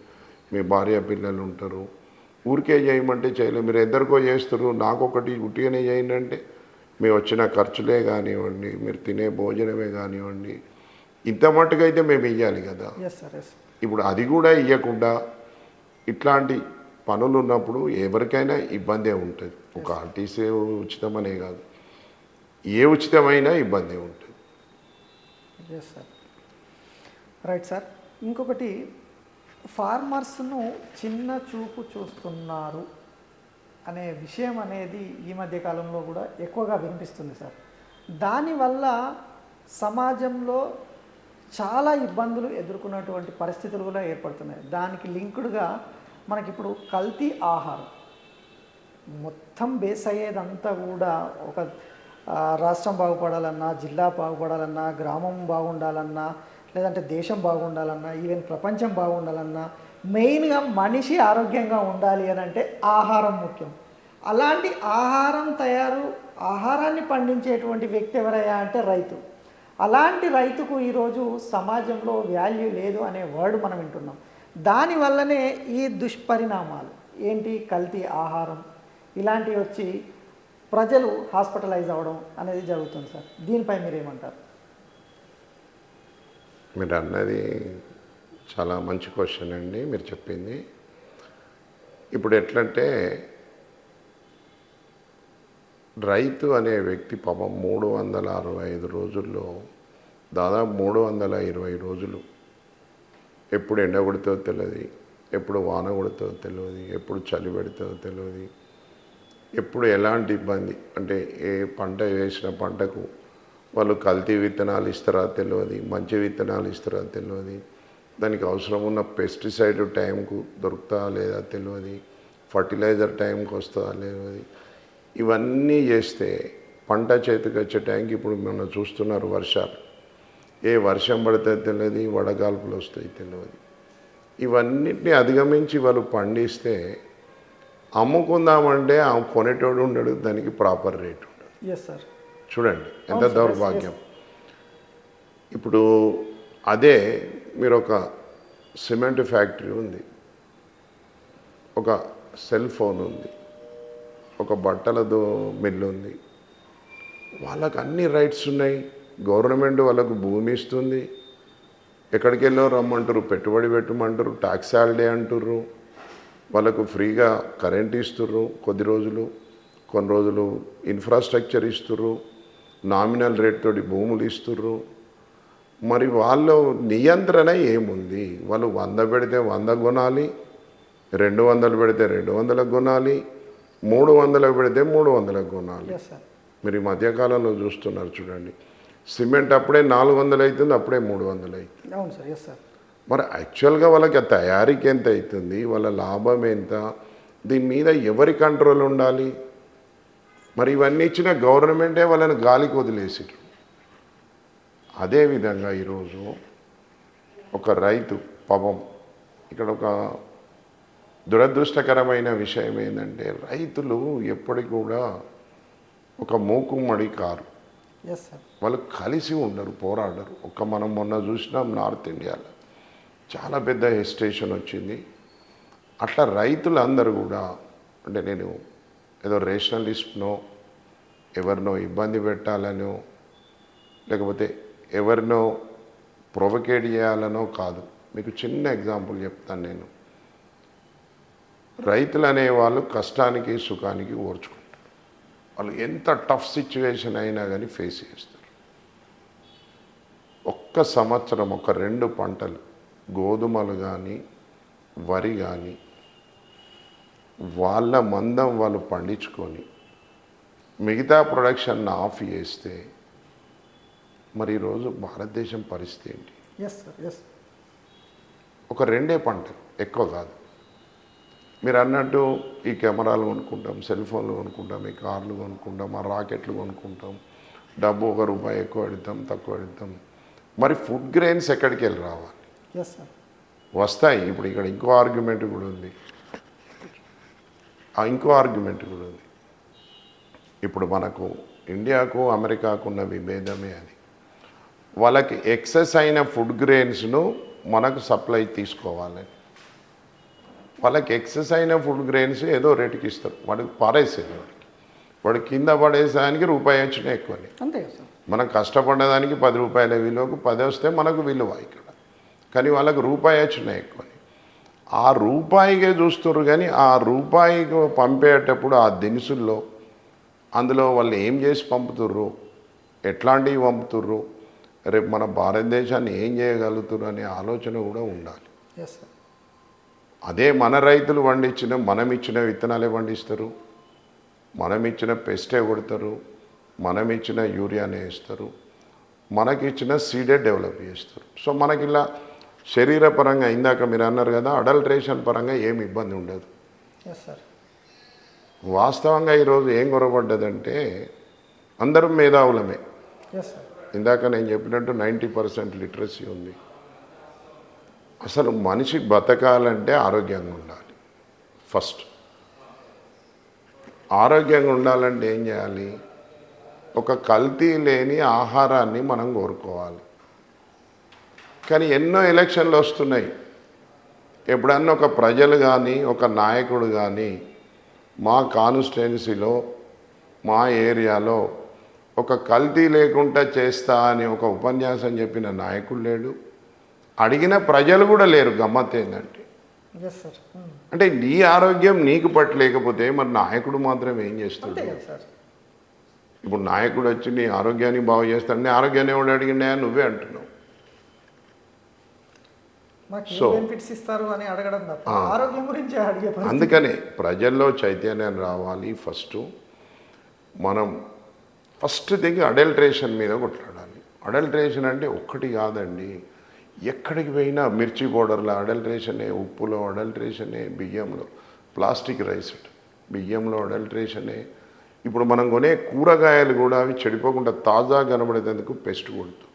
మీ భార్య పిల్లలు ఉంటారు. ఊరికే చేయమంటే చేయలేదు, మీరు ఎందరికో చేస్తారు, నాకొకటి ఉట్టిగానే చేయండి అంటే మీ వచ్చిన ఖర్చులే కానివ్వండి, మీరు తినే భోజనమే కానివ్వండి, ఇంత మట్టుకైతే మేము ఇవ్వాలి కదా. ఇప్పుడు అది కూడా ఇవ్వకుండా ఇట్లాంటి పనులు ఉన్నప్పుడు ఎవరికైనా ఇబ్బందే ఉంటుంది. ఒక ఆర్టీసీ ఉచితమనే కాదు, ఏ ఉచితమైనా ఇబ్బంది ఉంటుంది. Right sir. ఇంకొకటి, ఫార్మర్స్ను చిన్న చూపు చూస్తున్నారు అనే విషయం అనేది ఈ మధ్య కాలంలో కూడా ఎక్కువగా వినిపిస్తుంది సార్. దానివల్ల సమాజంలో చాలా ఇబ్బందులు ఎదుర్కొన్నటువంటి పరిస్థితులు కూడా ఏర్పడుతున్నాయి. దానికి లింక్డ్గా మనకిప్పుడు కల్తీ ఆహారం మొత్తం బేస్ అయ్యేదంతా కూడా ఒక రాష్ట్రం బాగుపడాలన్నా, జిల్లా బాగుపడాలన్నా, గ్రామం బాగుండాలన్నా, లేదంటే దేశం బాగుండాలన్నా, ఈవెన్ ప్రపంచం బాగుండాలన్నా, మెయిన్గా మనిషి ఆరోగ్యంగా ఉండాలి అని అంటే ఆహారం ముఖ్యం. అలాంటి ఆహారాన్ని పండించేటువంటి వ్యక్తి ఎవరయ్యా అంటే రైతు. అలాంటి రైతుకు ఈరోజు సమాజంలో వాల్యూ లేదు అనే వర్డ్ మనం వింటున్నాం. దానివల్లనే ఈ దుష్పరిణామాలు ఏంటి, కల్తీ ఆహారం ఇలాంటివి వచ్చి ప్రజలు హాస్పిటలైజ్ అవ్వడం అనేది జరుగుతుంది సార్. దీనిపై మీరేమంటారు? మీరు అన్నది చాలా మంచి క్వశ్చన్ అండి మీరు చెప్పింది. ఇప్పుడు ఎట్లంటే రైతు అనే వ్యక్తి పాపం 365 రోజుల్లో దాదాపు 320 రోజులు ఎప్పుడు ఎండ కొడుతుందో తెలియదు, ఎప్పుడు వాన కొడుతుందో తెలియదు, ఎప్పుడు చలి పెడుతుందో తెలియదు, ఎప్పుడు ఎలాంటి ఇబ్బంది అంటే ఏ పంట వేసిన పంటకు వాళ్ళు కల్తీ విత్తనాలు ఇస్తారా తెలియదు, మంచి విత్తనాలు ఇస్తారా తెలియదు, దానికి అవసరం ఉన్న పెస్టిసైడ్ టైంకు దొరుకుతా లేదా తెలియదు, ఫర్టిలైజర్ టైంకి వస్తుందా తెలియదు. ఇవన్నీ చేస్తే పంట చేతికి వచ్చే టైంకి ఇప్పుడు మనం చూస్తున్నారు వర్షాలు, ఏ వర్షం పడితే తెలియదు, వడగాల్పులు వస్తాయి తెలియదు. ఇవన్నిటిని అధిగమించి వాళ్ళు పండిస్తే అమ్ముకుందామంటే కొనేటోడు ఉండడు, దానికి ప్రాపర్ రేట్ ఉండదు. చూడండి ఎంత దౌర్భాగ్యం. ఇప్పుడు అదే మీరు ఒక సిమెంట్ ఫ్యాక్టరీ ఉంది, ఒక సెల్ ఫోన్ ఉంది, ఒక బట్టల మిల్లు ఉంది, వాళ్ళకు అన్ని రైట్స్ ఉన్నాయి. గవర్నమెంట్ వాళ్ళకు భూమి ఇస్తుంది, ఎక్కడికి వెళ్ళో రమ్మంటారు, పెట్టుబడి పెట్టమంటారు, ట్యాక్స్ హాలిడే అంటుర్రు, వాళ్ళకు ఫ్రీగా కరెంట్ ఇస్తుర్రు కొద్ది రోజులు, కొన్ని రోజులు ఇన్ఫ్రాస్ట్రక్చర్ ఇస్తుర్రు, నామినల్ రేట్ తోటి భూములు ఇస్తుర్రు. మరి వాళ్ళు నియంత్రణ ఏముంది? వాళ్ళు 100 పెడితే 100 కొనాలి, 200 పెడితే 200 కొనాలి, 300 పెడితే 300 కొనాలి. మీరు ఈ మధ్యకాలంలో చూస్తున్నారు చూడండి, సిమెంట్ అప్పుడే 400 అవుతుంది, అప్పుడే 300 అవుతుంది. అవును సార్. Yes sir. మరి యాక్చువల్గా వాళ్ళకి తయారీకి ఎంత అవుతుంది, వాళ్ళ లాభం ఎంత, దీని మీద ఎవరి కంట్రోల్ ఉండాలి? మరి ఇవన్నీ ఇచ్చిన గవర్నమెంటే వాళ్ళని గాలికి వదిలేసారు. అదేవిధంగా ఈరోజు ఒక రైతు పాపం, ఇక్కడ ఒక దురదృష్టకరమైన విషయం ఏంటంటే రైతులు ఎప్పటికి కూడా ఒక మూకుమ్మడి కారు. వాళ్ళు కలిసి ఉండరు, పోరాడరు. మనం మొన్న చూసినాం నార్త్ ఇండియాలో చాలా పెద్ద హెస్టేషన్ వచ్చింది. అట్లా రైతులందరూ కూడా, అంటే నేను ఏదో రేషనలిస్ట్నో ఎవరినో ఇబ్బంది పెట్టాలనో లేకపోతే ఎవరినో ప్రొవోకేట్ చేయాలనో కాదు. మీకు చిన్న ఎగ్జాంపుల్ చెప్తాను నేను. రైతులు అనేవాళ్ళు కష్టానికి సుఖానికి ఓర్చుకుంటారు. వాళ్ళు ఎంత టఫ్ సిచ్యువేషన్ అయినా కానీ ఫేస్ చేస్తారు. ఒక్క సంవత్సరం ఒక 2 పంటలు గోధుమలు కానీ వరి కానీ వాళ్ళ మందం వాళ్ళు పండించుకొని మిగతా ప్రొడక్షన్ ఆఫ్ చేస్తే మరి ఈరోజు భారతదేశం పరిస్థితి ఏంటి? ఒక 2 పంటలు, ఎక్కువ కాదు. మీరు అన్నట్టు ఈ కెమెరాలు కొనుక్కుంటాం, సెల్ ఫోన్లు కొనుక్కుంటాం, ఈ కార్లు కొనుక్కుంటాం, ఆ రాకెట్లు కొనుక్కుంటాం, డబ్బు ₹1 ఎక్కువ పెడతాం, తక్కువ పెడతాం. మరి ఫుడ్ గ్రెయిన్స్ ఎక్కడికి వెళ్ళి రావాలి? వస్తాయి. ఇప్పుడు ఇక్కడ ఇంకో ఆర్గ్యుమెంట్ కూడా ఉంది. ఇప్పుడు మనకు ఇండియాకు అమెరికాకు ఉన్న విభేదమే అది. వాళ్ళకి ఎక్సెస్ అయిన ఫుడ్ గ్రెయిన్స్ను మనకు సప్లై తీసుకోవాలి. వాళ్ళకి ఎక్సెస్ అయిన ఫుడ్ గ్రెయిన్స్ ఏదో రేటుకి ఇస్తారు, వాడికి పారేసేది. వాడు కింద పడేసానికి ₹1 వచ్చినా ఎక్కువని. అంతే. మనం కష్టపడేదానికి ₹10 విలువకు 10 వస్తే మనకు విలువ ఇక్కడ. కానీ వాళ్ళకు ₹1 వచ్చినా ఎక్కువని. ఆ రూపాయికే చూస్తారు. కానీ ఆ రూపాయికి పంపేటప్పుడు ఆ దినుసుల్లో అందులో వాళ్ళు ఏం చేసి పంపుతుర్రు, ఎట్లాంటివి పంపుతుర్రు, రేపు మన భారతదేశాన్ని ఏం చేయగలుగుతారు అనే ఆలోచన కూడా ఉండాలి. అదే మన రైతులు మనం ఇచ్చిన విత్తనాలే పండిస్తారు, మనం ఇచ్చిన పెస్టే కొడతారు, మనం ఇచ్చిన యూరియానే వేస్తారు, మనకిచ్చిన సీడే డెవలప్ చేస్తారు. సో మనకి ఇలా శరీరపరంగా ఇందాక మీరు అన్నారు కదా, అడల్ట్రేషన్ పరంగా ఏమి ఇబ్బంది ఉండదు. వాస్తవంగా ఈరోజు ఏం గొడవపడ్డదంటే అందరూ మేధావులమే. ఇందాక నేను చెప్పినట్టు 90% లిటరసీ ఉంది. అసలు మనిషి బతకాలంటే ఆరోగ్యంగా ఉండాలి. ఫస్ట్ ఆరోగ్యంగా ఉండాలంటే ఏం చేయాలి? ఒక కల్తీ లేని ఆహారాన్ని మనం కోరుకోవాలి. కానీ ఎన్నో ఎలక్షన్లు వస్తున్నాయి. ఎప్పుడన్నా ఒక ప్రజలు కానీ ఒక నాయకుడు కానీ మా కాన్స్టిట్యున్సీలో మా ఏరియాలో ఒక కల్తీ లేకుండా చేస్తా అని ఒక ఉపన్యాసం చెప్పిన నాయకుడు లేడు, అడిగిన ప్రజలు కూడా లేరు. గమ్మత్ ఏంటంటే, అంటే నీ ఆరోగ్యం నీకు పట్టలేకపోతే మరి నాయకుడు మాత్రం ఏం చేస్తాడు? ఇప్పుడు నాయకుడు వచ్చి నీ ఆరోగ్యాన్ని బాగు చేస్తాడు, నీ ఆరోగ్యాన్ని ఎవడు అడిగినా నువ్వే అంటున్నావు. సో అందుకనే ప్రజల్లో చైతన్యం రావాలి. ఫస్ట్ థింగ్ అడల్ట్రేషన్ మీద కొట్లాడాలి. అడల్ట్రేషన్ అంటే ఒక్కటి కాదండి, ఎక్కడికి పోయినా మిర్చి పౌడర్లో అడల్ట్రేషనే, ఉప్పులో అడల్ట్రేషనే, బియ్యంలో, ప్లాస్టిక్ రైస్ బియ్యంలో అడల్ట్రేషనే. ఇప్పుడు మనం కొనే కూరగాయలు కూడా అవి చెడిపోకుండా తాజా కనబడేందుకు పెస్ట్ కొడుతూ.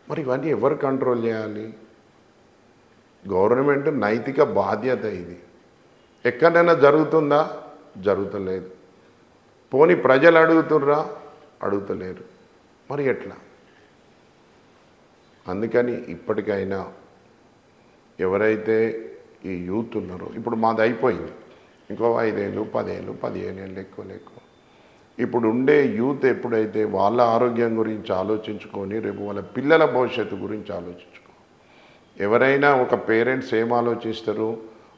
మరి ఇవన్నీ ఎవరు కంట్రోల్ చేయాలి? గవర్నమెంట్ నైతిక బాధ్యత ఇది. ఎక్కడైనా జరుగుతుందా? జరుగుతలేదు. పోనీ ప్రజలు అడుగుతుర్రా? అడుగుతలేరు. మరి ఎట్లా? అందుకని ఇప్పటికైనా ఎవరైతే ఈ యూత్ ఉన్నారో, ఇప్పుడు మాది అయిపోయింది, ఇంకో 5 ఏళ్ళు 10 ఏళ్ళు 15 ఏళ్ళు ఎక్కువ ఇప్పుడు ఉండే యూత్ ఎప్పుడైతే వాళ్ళ ఆరోగ్యం గురించి ఆలోచించుకొని రేపు వాళ్ళ పిల్లల భవిష్యత్తు గురించి ఆలోచించుకో. ఎవరైనా ఒక పేరెంట్స్ ఏం ఆలోచిస్తారు,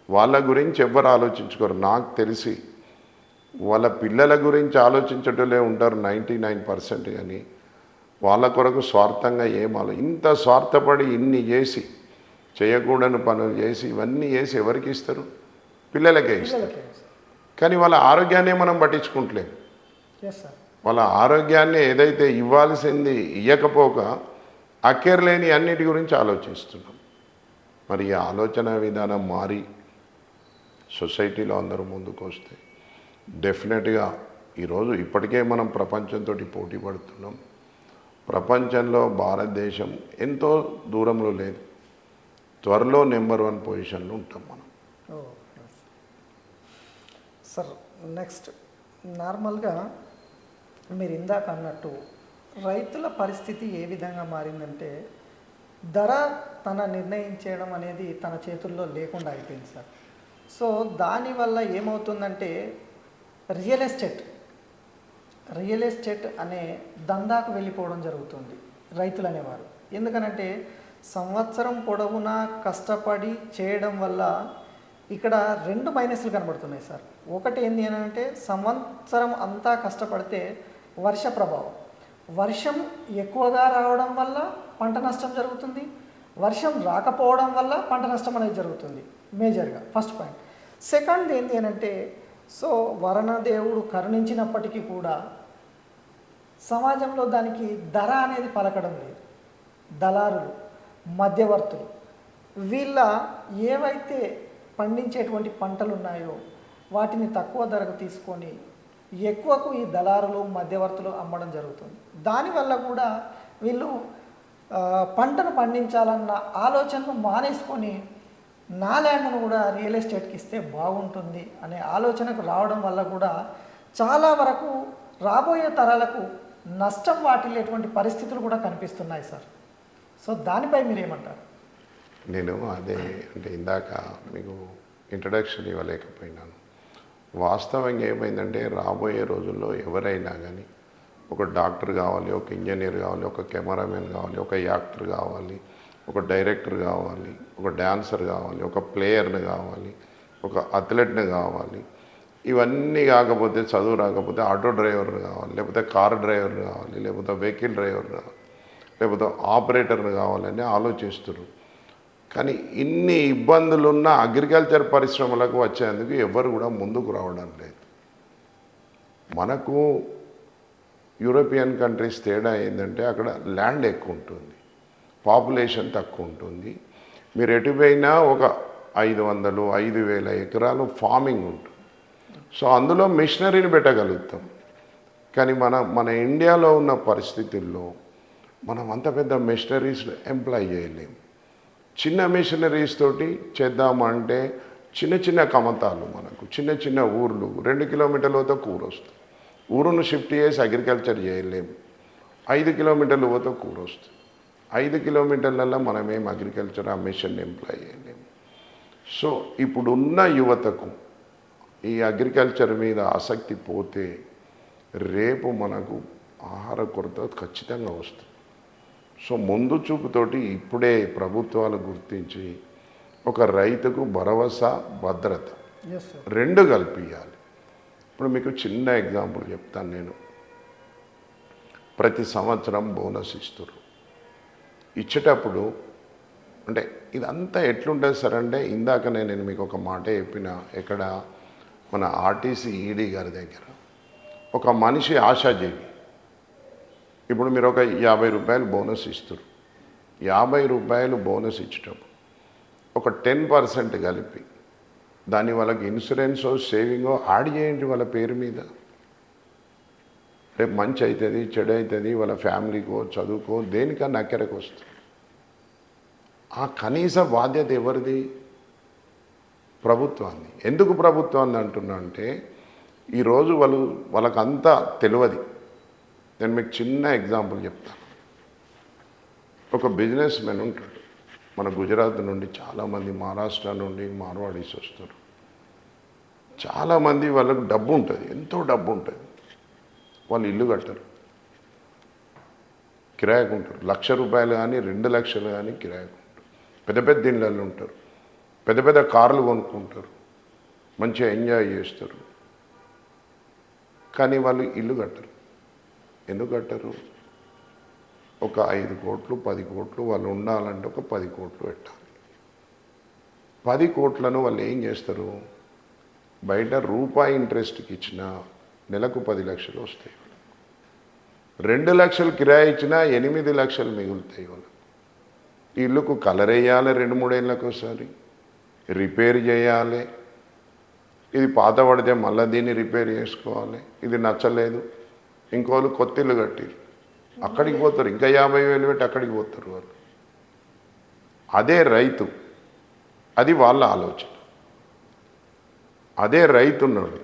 వాళ్ళ గురించి ఎవ్వరు ఆలోచించుకోరు. నాకు తెలిసి వాళ్ళ పిల్లల గురించి ఆలోచించటంలే ఉంటారు 99%. కానీ వాళ్ళ కొరకు స్వార్థంగా ఇంత స్వార్థపడి ఇన్ని చేసి చేయకూడని పనులు చేసి ఇవన్నీ చేసి ఎవరికి ఇస్తారు? పిల్లలకే ఇస్తారు. కానీ వాళ్ళ ఆరోగ్యాన్నే మనం పట్టించుకుంటలేము. వాళ్ళ ఆరోగ్యాన్ని ఏదైతే ఇవ్వాల్సింది ఇవ్వకపోక అక్కర్లేని అన్నిటి గురించి ఆలోచిస్తున్నాం. మరి ఈ ఆలోచన విధానం మారి సొసైటీలో అందరూ ముందుకు వస్తే డెఫినెట్గా ఈరోజు ఇప్పటికే మనం ప్రపంచంతో పోటీ పడుతున్నాం. ప్రపంచంలో భారతదేశం ఎంతో దూరంలో లేదు, త్వరలో నెంబర్ 1 పొజిషన్లో ఉంటాం మనం. సార్ నెక్స్ట్, నార్మల్గా మీరు ఇందాక అన్నట్టు రైతుల పరిస్థితి ఏ విధంగా మారిందంటే ధర తన నిర్ణయించడం అనేది తన చేతుల్లో లేకుండా అయిపోయింది సార్. సో దానివల్ల ఏమవుతుందంటే రియల్ ఎస్టేట్ అనే దందాకు వెళ్ళిపోవడం జరుగుతుంది రైతులు అనేవారు. ఎందుకనంటే సంవత్సరం పొడవునా కష్టపడి చేయడం వల్ల ఇక్కడ 2 మైనస్లు కనబడుతున్నాయి సార్. ఒకటి ఏంటి అని అంటే సంవత్సరం అంతా కష్టపడితే వర్ష ప్రభావం, వర్షం ఎక్కువగా రావడం వల్ల పంట నష్టం జరుగుతుంది, వర్షం రాకపోవడం వల్ల పంట నష్టం అనేది జరుగుతుంది మేజర్గా. First point. సెకండ్ ఏంటి అని అంటే సో వరుణదేవుడు కరుణించినప్పటికీ కూడా సమాజంలో దానికి ధర అనేది పలకడం లేదు. దళారులు, మధ్యవర్తులు వీళ్ళ ఏవైతే పండించేటువంటి పంటలు ఉన్నాయో వాటిని తక్కువ ధరకు తీసుకొని ఎక్కువకు ఈ దళారులు, మధ్యవర్తులు అమ్మడం జరుగుతుంది. దానివల్ల కూడా వీళ్ళు పంటను పండించాలన్న ఆలోచనను మానేసుకొని నా ల్యాండ్ను కూడా రియల్ ఎస్టేట్కి ఇస్తే బాగుంటుంది అనే ఆలోచనకు రావడం వల్ల కూడా చాలా వరకు రాబోయే తరాలకు నష్టం వాటిల్లేటువంటి పరిస్థితులు కూడా కనిపిస్తున్నాయి సార్. సో దానిపై మీరేమంటారు? నేను అదే అంటే ఇందాక మీకు ఇంట్రడక్షన్ ఇవ్వలేకపోయినాను. వాస్తవంగా ఏమైందంటే రాబోయే రోజుల్లో ఎవరైనా కానీ ఒక డాక్టర్ కావాలి, ఒక ఇంజనీర్ కావాలి, ఒక కెమెరామెన్ కావాలి, ఒక యాక్టర్ కావాలి, ఒక డైరెక్టర్ కావాలి, ఒక డాన్సర్ కావాలి, ఒక ప్లేయర్ని కావాలి, ఒక అథ్లెట్ని కావాలి. ఇవన్నీ కాకపోతే చదువు రాకపోతే ఆటో డ్రైవర్ని కావాలి, లేకపోతే కార్ డ్రైవర్ని కావాలి, లేకపోతే వెహికల్ డ్రైవర్ని కావాలి, లేకపోతే ఆపరేటర్ని కావాలని ఆలోచిస్తున్నారు. కానీ ఇన్ని ఇబ్బందులున్న అగ్రికల్చర్ పరిశ్రమలకు వచ్చేందుకు ఎవరు కూడా ముందుకు రావడం లేదు. మనకు యూరోపియన్ కంట్రీస్ తేడా ఏంటంటే అక్కడ ల్యాండ్ ఎక్కువ ఉంటుంది, పాపులేషన్ తక్కువ ఉంటుంది. మీరు ఎటుపోయినా ఒక 500-5,000 ఎకరాలు ఫార్మింగ్ ఉంటుంది. సో అందులో మిషనరీని పెట్టగలుగుతాం. కానీ మన ఇండియాలో ఉన్న పరిస్థితుల్లో మనం అంత పెద్ద మిషనరీస్ ఎంప్లాయ్ చేయలేము. చిన్న మిషనరీస్ తోటి చేద్దామంటే చిన్న కమతాలు, మనకు చిన్న ఊర్లు 2 కిలోమీటర్ల పోతే ఊరు వస్తుంది. ఊరును షిఫ్ట్ చేసి అగ్రికల్చర్ చేయలేము. 5 కిలోమీటర్లు పోతే ఊరు వస్తుంది. 5 కిలోమీటర్లలో మనమేం అగ్రికల్చర్ ఆ మిషన్ ఎంప్లాయ్ చేయలేము. సో ఇప్పుడున్న యువతకు ఈ అగ్రికల్చర్ మీద ఆసక్తి పోతే రేపు మనకు ఆహార కొరత ఖచ్చితంగా వస్తుంది. సో ముందు చూపుతోటి ఇప్పుడే ప్రభుత్వాలు గుర్తించి ఒక రైతుకు భరోసా, భద్రత 2 కల్పించాలి. ఇప్పుడు మీకు చిన్న ఎగ్జాంపుల్ చెప్తాను నేను. ప్రతి సంవత్సరం బోనస్ ఇస్తారు. ఇచ్చేటప్పుడు అంటే ఇదంతా ఎట్లుంటుంది సార్ అంటే ఇందాకనే నేను మీకు ఒక మాట చెప్పిన, ఎక్కడ మన ఆర్టీసీ ఈడీ గారి దగ్గర ఒక మనిషి ఆశాజీవి. ఇప్పుడు మీరు ఒక 50 రూపాయలు బోనస్ ఇస్తారు. 50 రూపాయలు బోనస్ ఇచ్చేటప్పుడు ఒక 10% కలిపి దాన్ని వాళ్ళకి ఇన్సూరెన్సో సేవింగో యాడ్ చేయండి వాళ్ళ పేరు మీద. రేపు మంచి అవుతుంది, చెడు అవుతుంది, వాళ్ళ ఫ్యామిలీకో చదువుకో దేనికన్నా అక్కడికి వస్తుంది. ఆ కనీస బాధ్యత ఎవరిది? ప్రభుత్వాన్ని. ఎందుకు ప్రభుత్వాన్ని అంటున్నా అంటే ఈరోజు వాళ్ళకంతా తెలియదు. నేను మీకు చిన్న ఎగ్జాంపుల్ చెప్తాను. ఒక బిజినెస్ మెన్ ఉంటాడు. మన గుజరాత్ నుండి చాలామంది, మహారాష్ట్ర నుండి మార్వాడీస్ వస్తారు. చాలామంది వాళ్ళకు డబ్బు ఉంటుంది, ఎంతో డబ్బు ఉంటుంది. వాళ్ళు ఇల్లు కట్టరు, కిరాయికు ఉంటారు. 1,00,000 రూపాయలు కానీ 2 లక్షలు కానీ కిరాయికు ఉంటారు. పెద్ద పెద్ద ఇళ్ళల్లో ఉంటారు, పెద్ద పెద్ద కార్లు కొనుక్కుంటారు, మంచిగా ఎంజాయ్ చేస్తారు. కానీ వాళ్ళు ఇల్లు కట్టరు. ఎందుకు కట్టరు? ఒక 5 కోట్లు 10 కోట్లు వాళ్ళు ఉండాలంటే ఒక 10 కోట్లు పెట్టాలి. 10 కోట్లను వాళ్ళు ఏం చేస్తారు? బయట రూపాయి ఇంట్రెస్ట్కి ఇచ్చినా నెలకు 10 లక్షలు వస్తాయి. 2 లక్షలు కిరాయి ఇచ్చినా 8 లక్షలు మిగులుతాయి వాళ్ళు. ఇల్లుకు కలర్ వేయాలి 2-3 ఏళ్ళకు ఒకసారి, రిపేర్ చేయాలి. ఇది పాత పడితే మళ్ళీ దీన్ని రిపేర్ చేసుకోవాలి. ఇది నచ్చలేదు, ఇంకోళ్ళు కొత్త ఇల్లు కట్టిరు, అక్కడికి పోతారు, ఇంకా 50,000 పెట్టి అక్కడికి పోతారు వాళ్ళు. అదే రైతు, అది వాళ్ళ ఆలోచన. అదే రైతున్నాడు.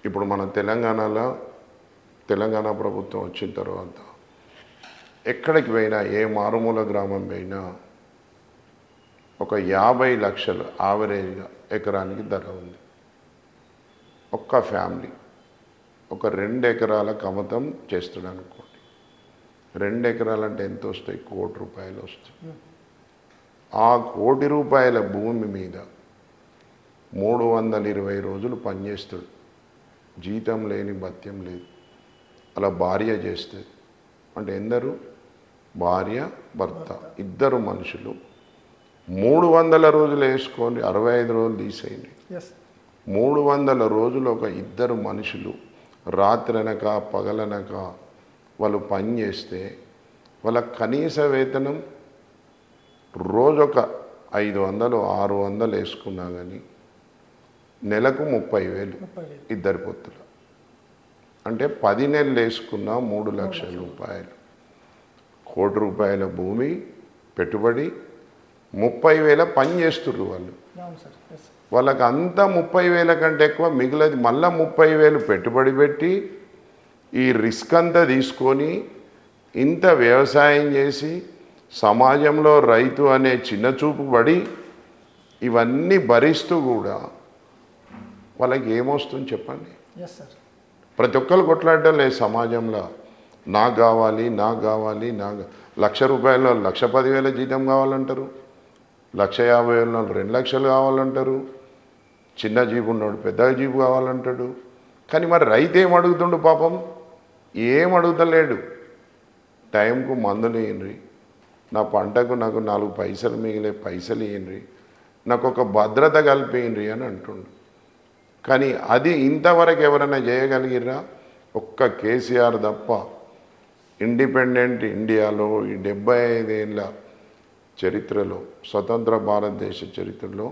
ఇప్పుడు మన తెలంగాణలో తెలంగాణ ప్రభుత్వం వచ్చిన తర్వాత ఎక్కడికి పోయినా, ఏ మారుమూల గ్రామం పోయినా ఒక 50 లక్షలు యావరేజ్గా ఎకరానికి ధర ఉంది. ఒక్క ఫ్యామిలీ ఒక 2 ఎకరాల కమతం చేస్తాడు అనుకోండి. 2 ఎకరాలంటే ఎంత వస్తాయి? 1 కోటి రూపాయలు వస్తాయి. ఆ 1 కోటి రూపాయల భూమి మీద 320 రోజులు పనిచేస్తాడు. జీతం లేని భత్యం లేదు. అలా భార్య చేస్తుంది. అంటే ఎందరు? భార్య భర్త ఇద్దరు మనుషులు 300 రోజులు వేసుకొని 65 రోజులు తీసేయండి. 300 రోజులు ఒక ఇద్దరు మనుషులు రాత్రనక పగలనక వాళ్ళు పని చేస్తే వాళ్ళ కనీస వేతనం రోజొక 500 600 వేసుకున్నా కానీ నెలకు 30,000 ఇద్దరు పొత్తులు. అంటే 10 నెలలు వేసుకున్న 3 లక్షల రూపాయలు. 1 కోటి రూపాయల భూమి పెట్టుబడి, 30,000 పని చేస్తుర్రు వాళ్ళు. వాళ్ళకి అంతా 30,000 కంటే ఎక్కువ మిగిలిది. మళ్ళీ 30,000 పెట్టుబడి పెట్టి ఈ రిస్క్ అంతా తీసుకొని ఇంత వ్యవసాయం చేసి సమాజంలో రైతు అనే చిన్న చూపు పడి ఇవన్నీ భరిస్తూ కూడా వాళ్ళకి ఏమొస్తుంది చెప్పండి? ప్రతి ఒక్కరు కొట్లాడటం లేదు సమాజంలో. నాకు కావాలి, నాకు కావాలి, నాకు 1,00,000 రూపాయలు 1,10,000 జీతం కావాలంటారు, 1,50,000 2 లక్షలు కావాలంటారు, చిన్న జీబు ఉన్నాడు పెద్ద జీబు కావాలంటాడు. కానీ మరి రైతు ఏం అడుగుతుండు? పాపం ఏం అడుగుతలేడు. టైంకు మందులు ఇయ్యండి, నా పంటకు నాకు 4 పైసలు మిగిలే పైసలు ఇయ్యండి, నాకు ఒక భద్రత కల్పియండి అని అంటుండు. కానీ అది ఇంతవరకు ఎవరైనా చేయగలిగిరా? ఒక్క కేసీఆర్ తప్ప ఇండిపెండెంట్ ఇండియాలో ఈ 75 ఏళ్ళ చరిత్రలో, స్వతంత్ర భారతదేశ చరిత్రలో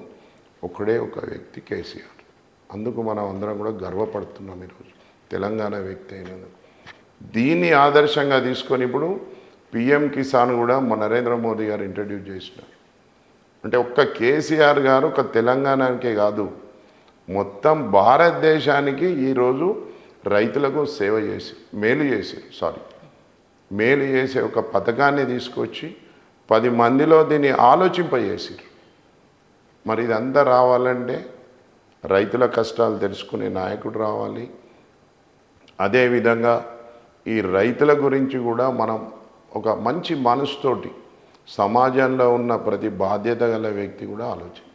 ఒకడే ఒక వ్యక్తి కేసీఆర్. అందుకు మనం అందరం కూడా గర్వపడుతున్నాం ఈరోజు తెలంగాణ వ్యక్తి అయినందుకు. దీన్ని ఆదర్శంగా తీసుకొని ఇప్పుడు పిఎం కిసాన్ కూడా మన నరేంద్ర మోదీ గారు ఇంట్రడ్యూస్ చేసినారు. అంటే ఒక్క కేసీఆర్ గారు ఒక తెలంగాణకే కాదు మొత్తం భారతదేశానికి ఈరోజు రైతులకు సేవ చేసి మేలు చేసే ఒక పథకాన్ని తీసుకొచ్చి 10 మందిలో దీన్ని ఆలోచింపజేసారు. మరి ఇదంతా రావాలంటే రైతుల కష్టాలు తెలుసుకునే నాయకుడు రావాలి. అదేవిధంగా ఈ రైతుల గురించి కూడా మనం ఒక మంచి మనసుతోటి సమాజంలో ఉన్న ప్రతి బాధ్యత గల వ్యక్తి కూడా ఆలోచించాలి.